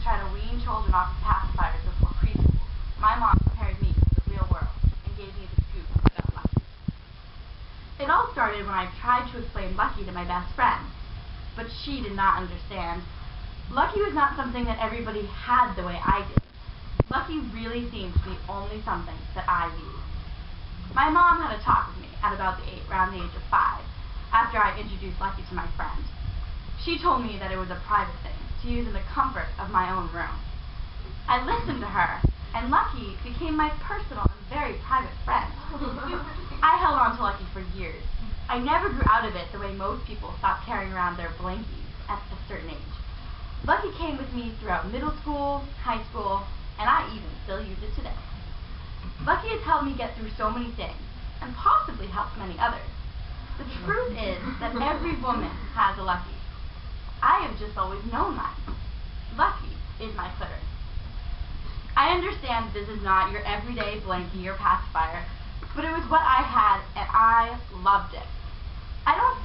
try to wean children off of pacifiers before preschool, my mom prepared me for the real world and gave me the scoop about Lucky. It all started when I tried to explain Lucky to my best friend, but she did not understand. Lucky was not something that everybody had the way I did. Lucky really seemed to be only something that I used. My mom had a talk with me at about around the age of 5, after I introduced Lucky to my friend. She told me that it was a private thing, to use in the comfort of my own room. I listened to her, and Lucky became my personal and very private friend. I held on to Lucky for years. I never grew out of it the way most people stop carrying around their blankies at a certain age. Lucky came with me throughout middle school, high school, and I even still use it today. Lucky has helped me get through so many things, and possibly helped many others. The truth is that every woman has a Lucky. I have just always known mine. Lucky is my clitoris. I understand this is not your everyday blankie or pacifier, but it was what I had, and I loved it. I didn't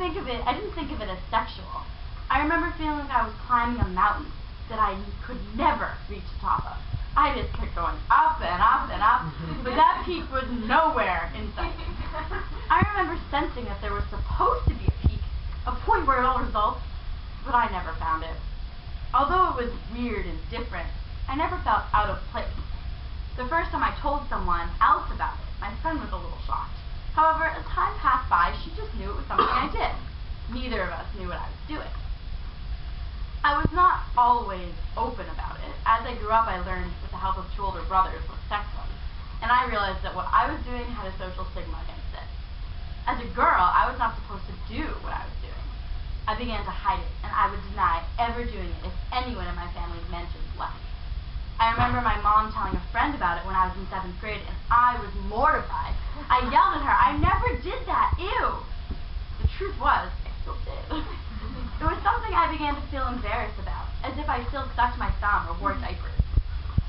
think of it as sexual. I remember feeling like I was climbing a mountain that I could never reach the top of. I just kept going up and up and up, but that peak was nowhere in sight. I remember sensing that there was supposed to be a peak, a point where it all results, but I never found it. Although it was weird and different, I never felt out of place. The first time I told someone else about it, my friend was a little shocked. However, as time passed by, she just knew it was something I did. Neither of us knew what I was doing. I was not always open about it. As I grew up, I learned with the help of two older brothers what sex was, and I realized that what I was doing had a social stigma against it. As a girl, I was not supposed to do what I was doing. I began to hide it, and I would deny ever doing it if anyone in my family mentioned Lucky. I remember my mom telling a friend about it when I was in 7th grade, and I was mortified. I yelled at her, "I never did that, ew!" The truth was, I still did. It was something I began to feel embarrassed about, as if I still sucked my thumb or wore diapers.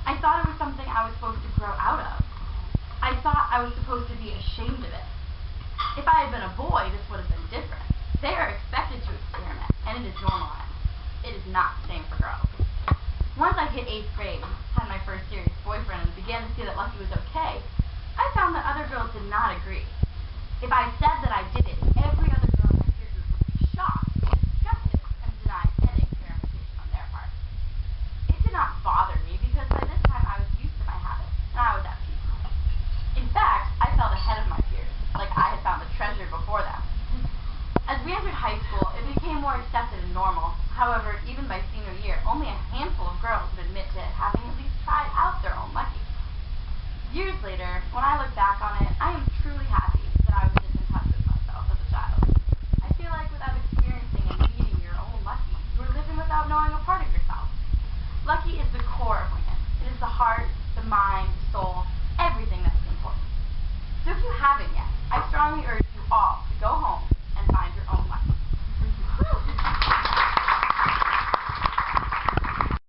I thought it was something I was supposed to grow out of. I thought I was supposed to be ashamed of it. If I had been a boy, this would have been different. They are expected to experiment, and it is normalized. It is not the same for girls. Once I hit 8th grade, had my first serious boyfriend, and began to see that Lucky was okay, I found that other girls did not agree. If I said that I did it, every